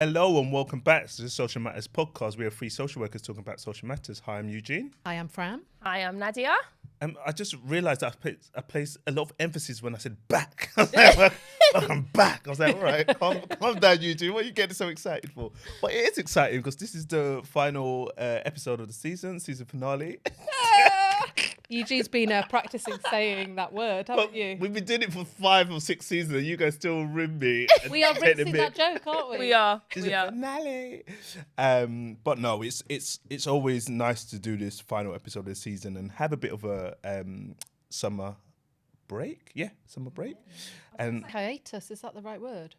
Hello and welcome back to the Social Matters podcast. We are three social workers talking about social matters. Hi, I'm Eugene. Hi, I'm Fran. Hi, I'm Nadia. I just realised that I placed a lot of emphasis when I said back. I was like, welcome back. I was like, all right, calm down, Eugene. What are you getting so excited for? But it is exciting because this is the final episode of the season finale. Eugene's been practicing saying that word, haven't you? We've been doing it for 5 or 6 seasons and you guys still rim me. We are rinsing that joke, aren't we? We are. Is it finale? But no, it's always nice to do this final episode of the season and have a bit of a summer break. Yeah, summer break. And hiatus, is that the right word?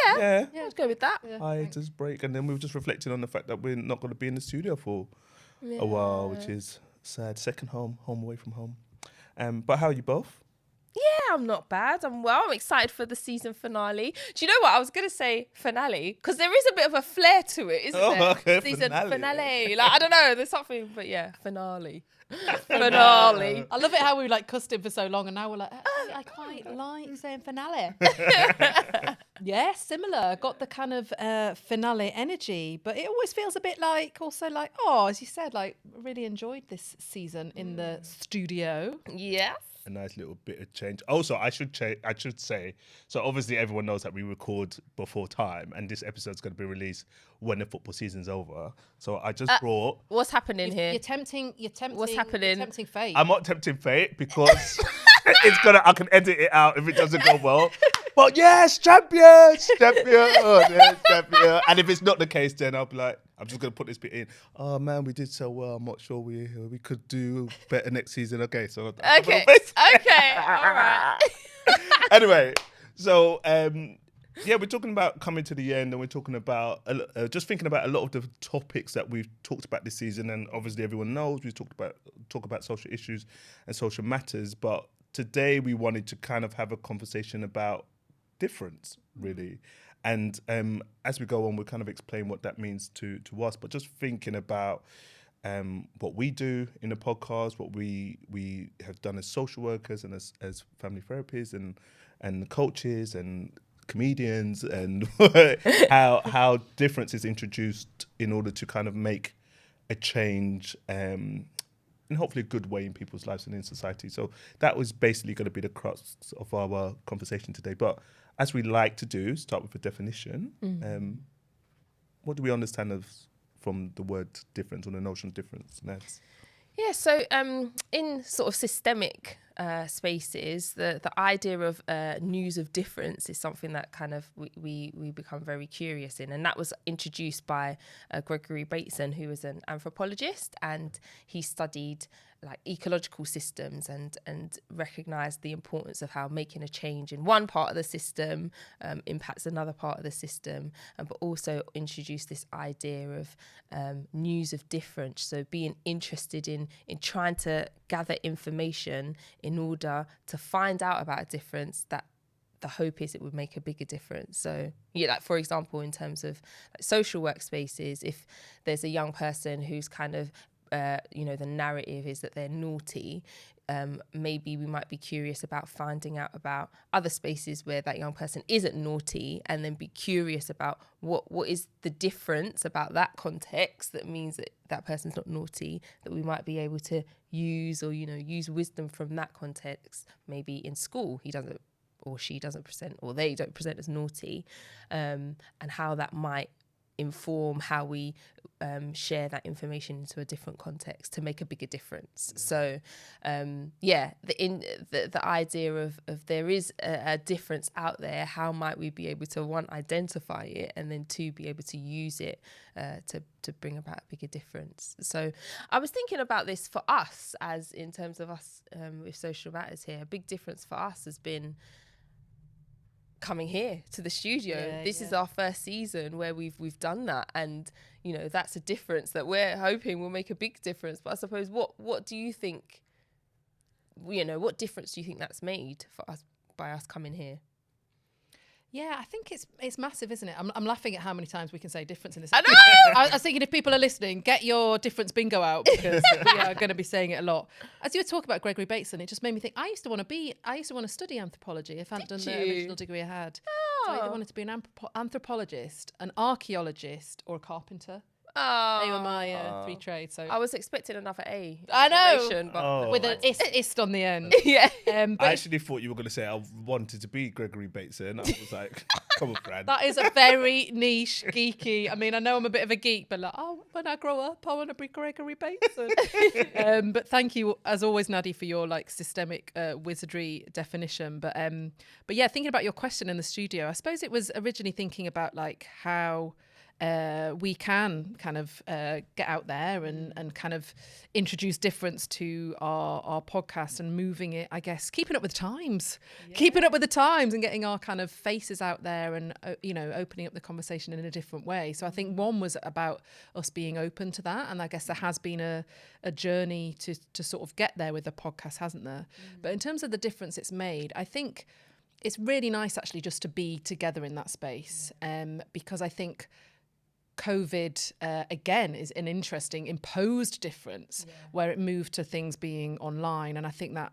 Yeah, let's go with that. Yeah, hiatus break. And then we were just reflecting on the fact that we're not going to be in the studio for a while, which is sad. Second home away from home. But how are you both? Yeah, I'm not bad. I'm well. I'm excited for the season finale. Do you know what? I was going to say finale because there is a bit of a flair to it, isn't there? Okay, Season finale. Like, I don't know. There's something, but yeah, finale. Finale. I love it how we cussed him for so long and now we're like, I quite like saying finale. Yeah, similar. Got the kind of finale energy, but it always feels a bit as you said, really enjoyed this season in the studio. Yes. A nice little bit of change. Also, I should say, so obviously everyone knows that we record before time and this episode's going to be released when the football season's over. So I just brought... What's happening here? You're tempting What's happening? You're tempting fate. I'm not tempting fate because I can edit it out if it doesn't go well. But yes, champions. And if it's not the case, then I'll be like, I'm just going to put this bit in. Oh man, we did so well. I'm not sure we could do better next season. Okay, so Okay, all right. Anyway, so we're talking about coming to the end, and we're talking about just thinking about a lot of the topics that we've talked about this season. And obviously, everyone knows we talk about social issues and social matters. But today, we wanted to kind of have a conversation about difference, really. And as we go on, we'll kind of explain what that means to us. But just thinking about what we do in the podcast, what we have done as social workers and as family therapists and coaches and comedians, and how difference is introduced in order to kind of make a change in hopefully a good way in people's lives and in society. So that was basically going to be the crux of our conversation today. But as we like to do, start with a definition. What do we understand from the word difference or the notion of difference, Neds? Yeah, so in sort of systemic spaces, the idea of news of difference is something that kind of we become very curious in. And that was introduced by Gregory Bateson, who was an anthropologist, and he studied ecological systems and recognized the importance of how making a change in one part of the system impacts another part of the system, but also introduced this idea of news of difference. So being interested in trying to gather information in order to find out about a difference that the hope is it would make a bigger difference. So, for example, in terms of social workspaces, if there's a young person who's kind of the narrative is that they're naughty, maybe we might be curious about finding out about other spaces where that young person isn't naughty, and then be curious about what is the difference about that context that means that that person's not naughty, that we might be able to use, or use wisdom from that context. Maybe in school he doesn't, or she doesn't present, or they don't present as naughty, and how that might inform how we share that information into a different context to make a bigger difference. So the idea of there is a difference out there, how might we be able to, one, identify it, and then two, be able to use it to bring about a bigger difference. So I was thinking about this for us, as in terms of us with Social Matters here. A big difference for us has been coming here to the studio. This is our first season where we've done that, and that's a difference that we're hoping will make a big difference. But I suppose what do you think, what difference do you think that's made for us by us coming here? Yeah, I think it's massive, isn't it? I'm laughing at how many times we can say difference in this. I know! I was thinking, if people are listening, get your difference bingo out, because we are going to be saying it a lot. As you were talking about Gregory Bateson, it just made me think, I used to want to study anthropology if I hadn't done the original degree I had. So I either wanted to be an anthropologist, an archaeologist, or a carpenter. Oh, They were my 3 trades. So I was expecting another A. I know. Decoration, But Oh. with an ist on the end. yeah. But I actually thought you were going to say I wanted to be Gregory Bates, and I was like, come on, Fran. that is a very niche, geeky. I mean, I know I'm a bit of a geek, but like, oh, when I grow up, I want to be Gregory Bateson. But thank you, as always, Nadie, for your like systemic wizardry definition. But yeah, thinking about your question in the studio, I suppose it was originally thinking about like how we can kind of get out there and kind of introduce difference to our podcast and moving it, I guess, keeping up with the times, and getting our kind of faces out there and, opening up the conversation in a different way. So I think one was about us being open to that. And I guess there has been a journey to sort of get there with the podcast, hasn't there? But in terms of the difference it's made, I think it's really nice actually just to be together in that space, because I think COVID, again, is an interesting imposed difference where it moved to things being online. And I think that,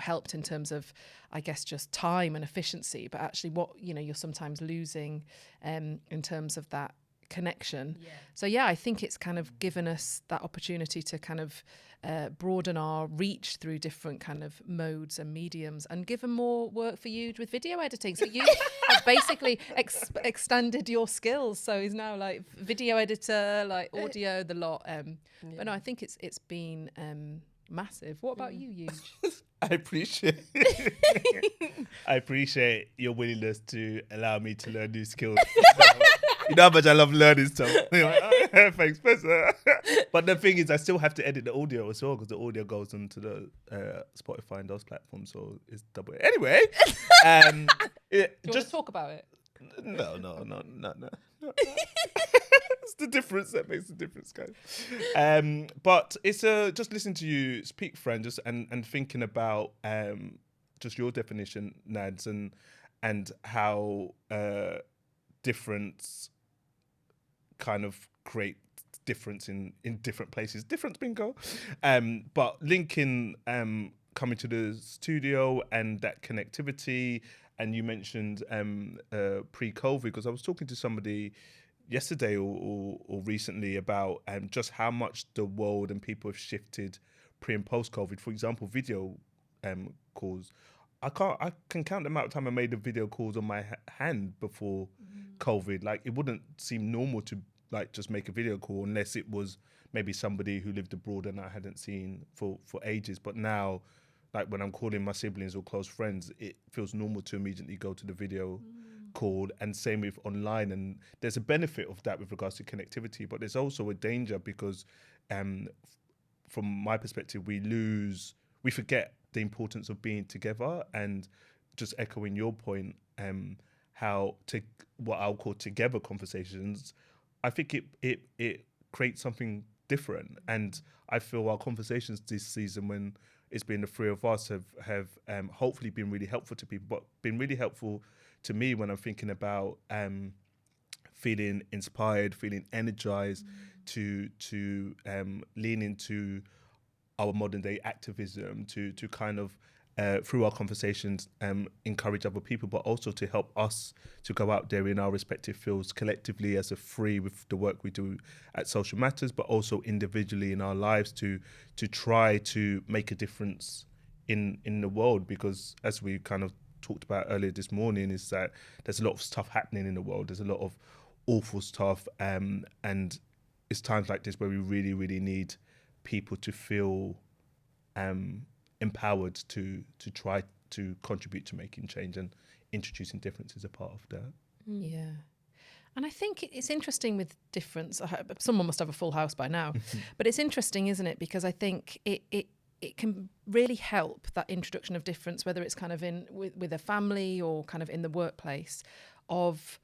helped in terms of, I guess, just time and efficiency, but actually what, you're sometimes losing in terms of that connection. So, I think it's kind of given us that opportunity to kind of broaden our reach through different kind of modes and mediums and given more work for you with video editing. So you have basically extended your skills. So he's now like video editor, like audio, the lot. But no, I think it's been massive. What about you, Huge? I appreciate your willingness to allow me to learn new skills. You know how much I love learning stuff. You're like, oh, thanks, Spencer. But the thing is, I still have to edit the audio as well because the audio goes onto the Spotify and those platforms, so it's double. Anyway, Do you want to talk about it? No. It's the difference that makes the difference, guys. But it's just listening to you speak, Fran, just and thinking about just your definition, Nads, and how difference kind of create difference in different places. Difference bingo. But linking coming to the studio and that connectivity, and you mentioned pre-COVID, because I was talking to somebody yesterday or recently about just how much the world and people have shifted pre and post COVID. For example, video calls. I can count the amount of time I made the video calls on my hand before COVID. Like, it wouldn't seem normal to like just make a video call unless it was maybe somebody who lived abroad and I hadn't seen for ages. But now, like when I'm calling my siblings or close friends, it feels normal to immediately go to the video call, and same with online. And there's a benefit of that with regards to connectivity, but there's also a danger because from my perspective, we forget the importance of being together. And just echoing your point, how to what I'll call together conversations, I think it creates something different. And I feel our conversations this season, when it's been the three of us, have hopefully been really helpful to people, but been really helpful to me when I'm thinking about feeling inspired, feeling energized to lean into our modern day activism, to kind of through our conversations encourage other people, but also to help us to go out there in our respective fields collectively as a free with the work we do at Social Matters, but also individually in our lives to try to make a difference in the world. Because as we kind of talked about earlier this morning, is that there's a lot of stuff happening in the world. There's a lot of awful stuff, and it's times like this where we really, really need people to feel empowered to try to contribute to making change, and introducing difference is a part of that. Yeah. And I think it's interesting with difference. Someone must have a full house by now, but it's interesting, isn't it? Because I think it can really help, that introduction of difference, whether it's kind of with a family or kind of in the workplace, of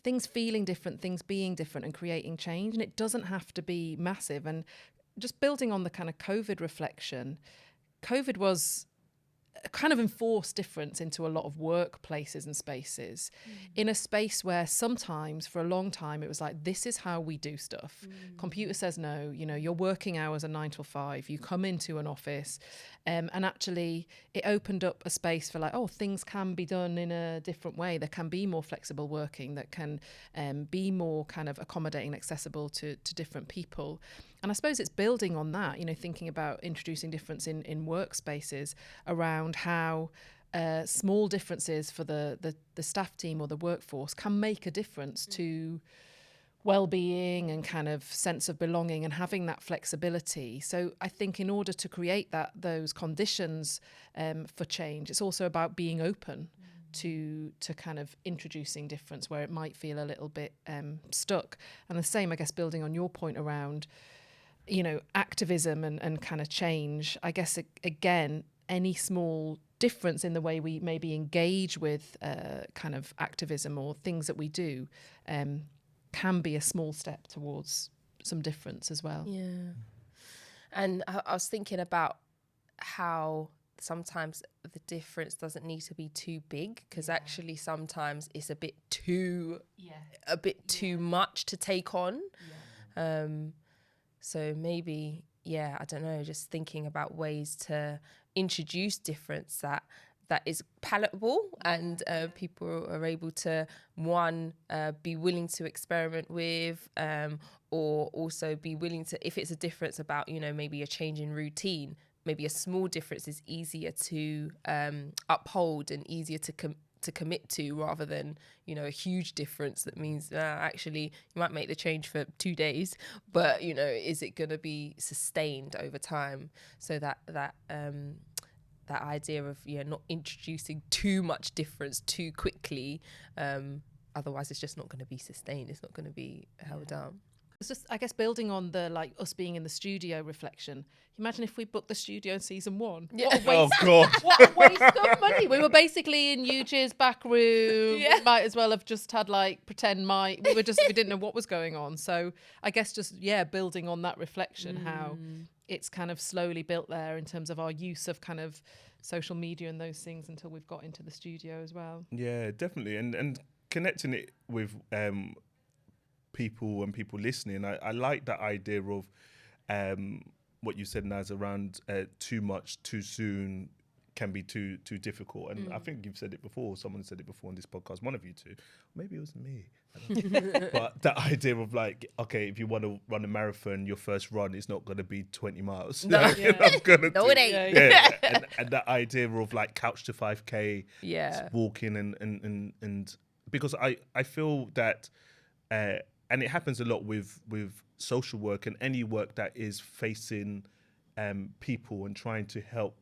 things feeling different, things being different and creating change. And it doesn't have to be massive. And just building on the kind of COVID reflection, COVID was kind of enforce difference into a lot of workplaces and spaces in a space where sometimes for a long time it was like, this is how we do stuff. Computer says no, you know, your working hours are 9 till 5, you come into an office, and actually it opened up a space for like, oh, things can be done in a different way. There can be more flexible working that can be more kind of accommodating and accessible to different people. And I suppose it's building on that, you know, thinking about introducing difference in workspaces around how small differences for the staff team or the workforce can make a difference to well-being and kind of sense of belonging and having that flexibility. So I think in order to create those conditions for change, it's also about being open to kind of introducing difference where it might feel a little bit stuck. And the same, I guess, building on your point around, you know, activism and kind of change. I guess, again, any small difference in the way we maybe engage with kind of activism or things that we do can be a small step towards some difference as well. Yeah. And I was thinking about how sometimes the difference doesn't need to be too big, because actually sometimes it's a bit too much to take on. So maybe, I don't know, just thinking about ways to introduce difference that is palatable and people are able to, be willing to experiment with, or also be willing to, if it's a difference about, you know, maybe a change in routine, maybe a small difference is easier to uphold and easier to commit to, rather than, you know, a huge difference that means actually you might make the change for 2 days, but, you know, is it going to be sustained over time? So that idea of, not introducing too much difference too quickly, otherwise it's just not going to be sustained, it's not going to be held up. It's just, I guess, building on the like us being in the studio reflection. Imagine if we booked the studio in season 1. Yeah. What a waste, Oh God! what a waste of money. We were basically in Euge's back room. Yeah. We might as well have just had like pretend mic. We didn't know what was going on. So I guess just building on that reflection, how it's kind of slowly built there in terms of our use of kind of social media and those things until we've got into the studio as well. Yeah, definitely, and connecting it with people and people listening. I like that idea of what you said, Naz, around too much too soon can be too difficult. And I think you've said it before. Someone said it before on this podcast. One of you two, maybe it was me. I don't know. But that idea of like, okay, if you want to run a marathon, your first run is not going to be 20 miles. No. It ain't. Yeah. And that idea of like couch to 5K, Yeah. walking and because I feel that. And it happens a lot with social work and any work that is facing people and trying to help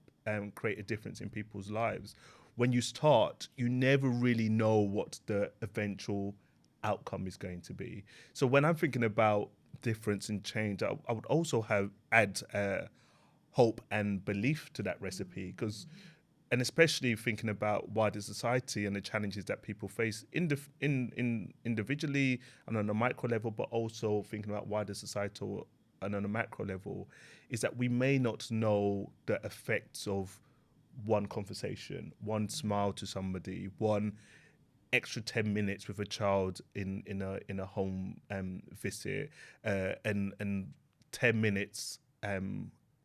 create a difference in people's lives. When you start, you never really know what the eventual outcome is going to be. So when I'm thinking about difference and change, I would also add hope and belief to that recipe, and especially thinking about wider society and the challenges that people face in individually and on a micro level, but also thinking about wider societal and on a macro level, is that we may not know the effects of one conversation, one smile to somebody, one extra 10 minutes with a child in a home visit, and 10 minutes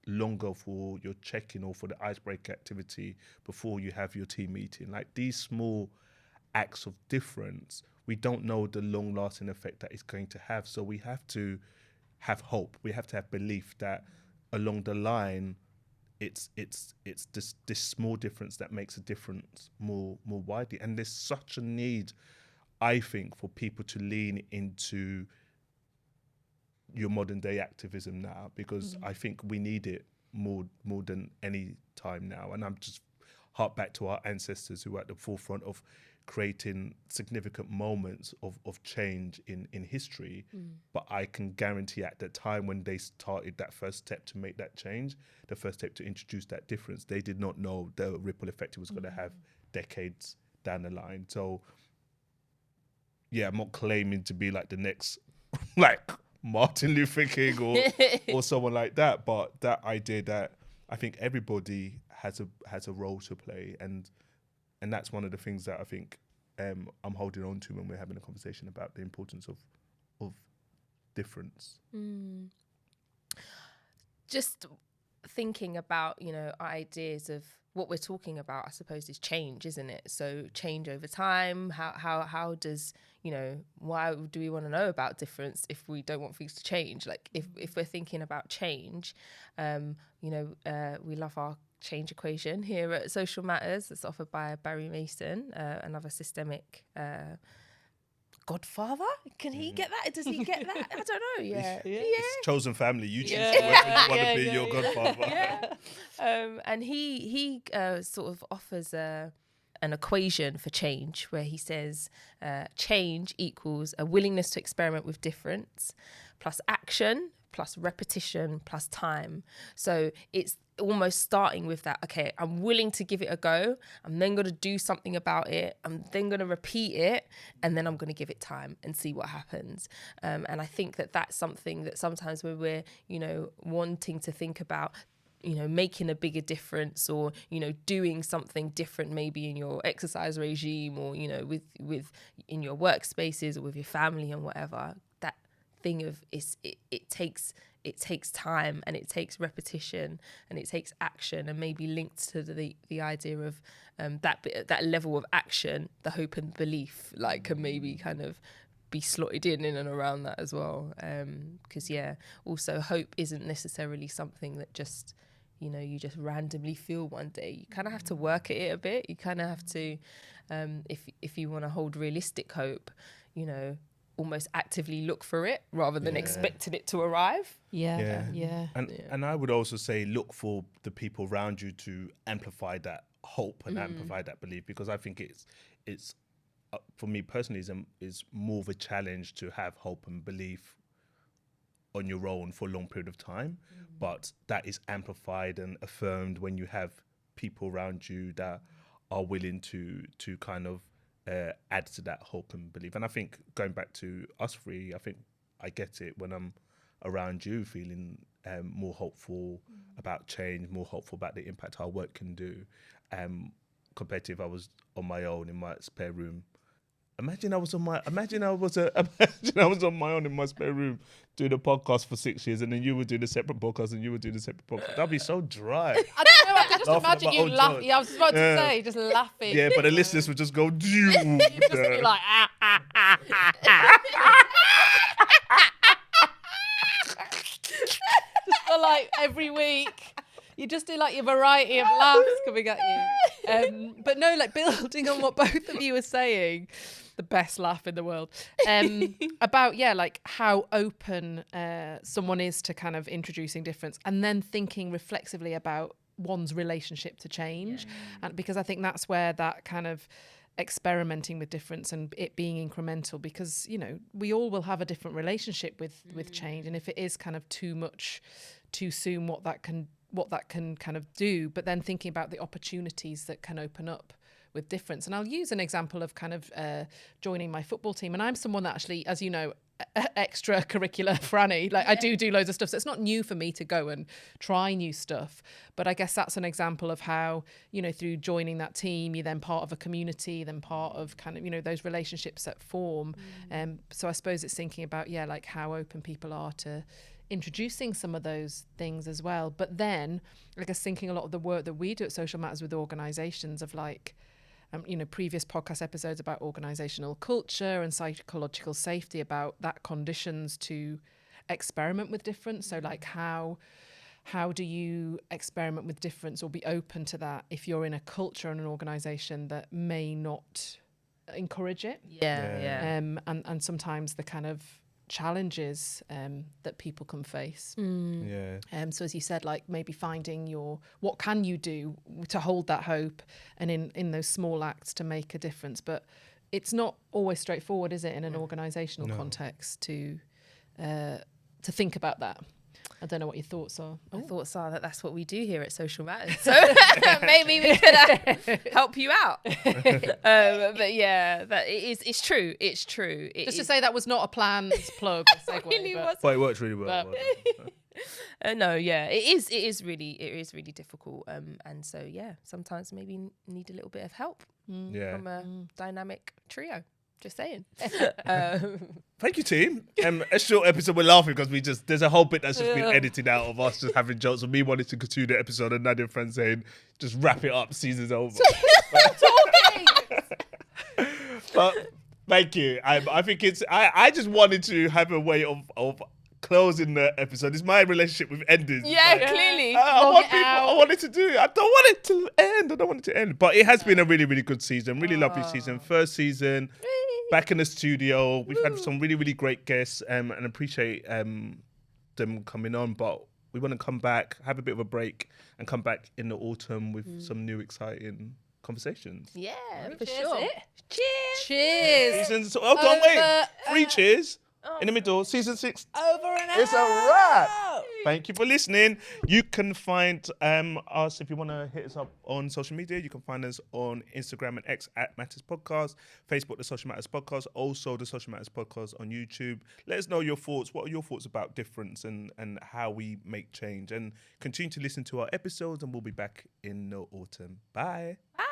longer for your check-in or for the icebreaker activity before you have your team meeting. Like these small acts of difference, we don't know the long-lasting effect that it's going to have. So we have to have hope. We have to have belief that along the line, it's this small difference that makes a difference more widely. And there's such a need, I think, for people to lean into your modern day activism now, because I think we need it more than any time now. And I'm just hark back to our ancestors who were at the forefront of creating significant moments of change in history. But I can guarantee at the time when they started that first step to make that change, the first step to introduce that difference, they did not know the ripple effect it was going to have decades down the line. So yeah, I'm not claiming to be like the next like Martin Luther King or someone like that, but that idea that I think everybody has a role to play, and that's one of the things that I think I'm holding on to when we're having a conversation about the importance of difference. Just thinking about, ideas of what we're talking about, I suppose, is change, isn't it? So change over time. How does, why do we want to know about difference if we don't want things to change? Like if we're thinking about change, we love our change equation here at Social Matters. It's offered by Barry Mason, another systemic godfather. Can he get that? Does he get that? I don't know. Yeah. It's chosen family. You choose whether you want to be your godfather. Yeah. And he sort of offers an equation for change where he says change equals a willingness to experiment with difference plus action plus repetition plus time. So it's almost starting with that, okay, I'm willing to give it a go. I'm then going to do something about it. I'm then going to repeat it. And then I'm going to give it time and see what happens. And I think that that's something that sometimes when we're, wanting to think about, making a bigger difference or, doing something different maybe in your exercise regime or, with in your workspaces or with your family and whatever, that thing of it takes time and it takes repetition and it takes action, and maybe linked to the idea of that level of action, the hope and belief, like, can maybe kind of be slotted in and around that as well. Because also hope isn't necessarily something that just you just randomly feel one day. You kind of have to work at it a bit. You kind of have to, if you want to hold realistic hope, almost actively look for it rather than expecting it to arrive. And I would also say look for the people around you to amplify that hope and amplify that belief, because I think it's for me personally is more of a challenge to have hope and belief on your own for a long period of time, but that is amplified and affirmed when you have people around you that are willing to kind of add to that hope and belief. And I think going back to us three, I think I get it when I'm around you, feeling more hopeful about change, more hopeful about the impact our work can do, compared to if I was on my own in my spare room. Imagine I was on my own in my spare room doing a podcast for 6 years, and then you were doing a separate podcast and you were doing a separate podcast. That'd be so dry. I don't know. I can just Laughing imagine you about laughing. old Yeah, I was just about to say, just laughing. Yeah, but the listeners would just go. You'd just be like, just for like every week. You just do like your variety of laughs coming at you. But no, like building on what both of you were saying, the best laugh in the world, about, like how open someone is to kind of introducing difference, and then thinking reflexively about one's relationship to change. And because I think that's where that kind of experimenting with difference and it being incremental, because, we all will have a different relationship with change. And if it is kind of too much too soon, what that can kind of do, but then thinking about the opportunities that can open up with difference. And I'll use an example of kind of joining my football team. And I'm someone that actually, as you know, extracurricular Franny, like I do loads of stuff. So it's not new for me to go and try new stuff. But I guess that's an example of how, through joining that team, you're then part of a community, then part of kind of, those relationships that form. So I suppose it's thinking about, like how open people are to introducing some of those things as well. But then I guess thinking a lot of the work that we do at Social Matters with organisations of like, previous podcast episodes about organisational culture and psychological safety, about that conditions to experiment with difference. So like how do you experiment with difference or be open to that if you're in a culture and an organisation that may not encourage it? And sometimes the kind of challenges that people can face. So as you said, like maybe finding what can you do to hold that hope, and in those small acts to make a difference. But it's not always straightforward, is it, in an organisational context to think about that. I don't know what your thoughts are. My thoughts are that that's what we do here at Social Matters. So maybe we could help you out. But yeah, that it's true. It's true. Just to say that was not a planned plug or segue. Really But it works really well. No, yeah, it is really difficult. And so yeah, sometimes maybe need a little bit of help Yeah. from a dynamic trio. Just saying. Thank you, team. A short episode. We're laughing because there's a whole bit that's just been edited out of us just having jokes, and me wanting to continue the episode, and Nadia friend saying, "Just wrap it up. Season's over." But thank you. I think it's. I just wanted to have a way of closing the episode. It's my relationship with endings. Yeah, Like, clearly. I want it to do. I don't want it to end. I don't want it to end. But it has been a really, really good season. Really lovely season. First season. Back in the studio. We've had some really, really great guests and appreciate them coming on. But we want to come back, have a bit of a break, and come back in the autumn with some new exciting conversations. Yeah, for Cheers, sure. it. Cheers. Cheers. Seasons. Oh, don't wait. 3 cheers in the middle. Season 6. Over and out. It's a wrap. Thank you for listening. You can find us if you want to hit us up on social media. You can find us on Instagram and X at Matters Podcast, Facebook, The Social Matters Podcast, also The Social Matters Podcast on YouTube. Let us know your thoughts. What are your thoughts about difference and how we make change? And continue to listen to our episodes, and we'll be back in the autumn. Bye. Bye.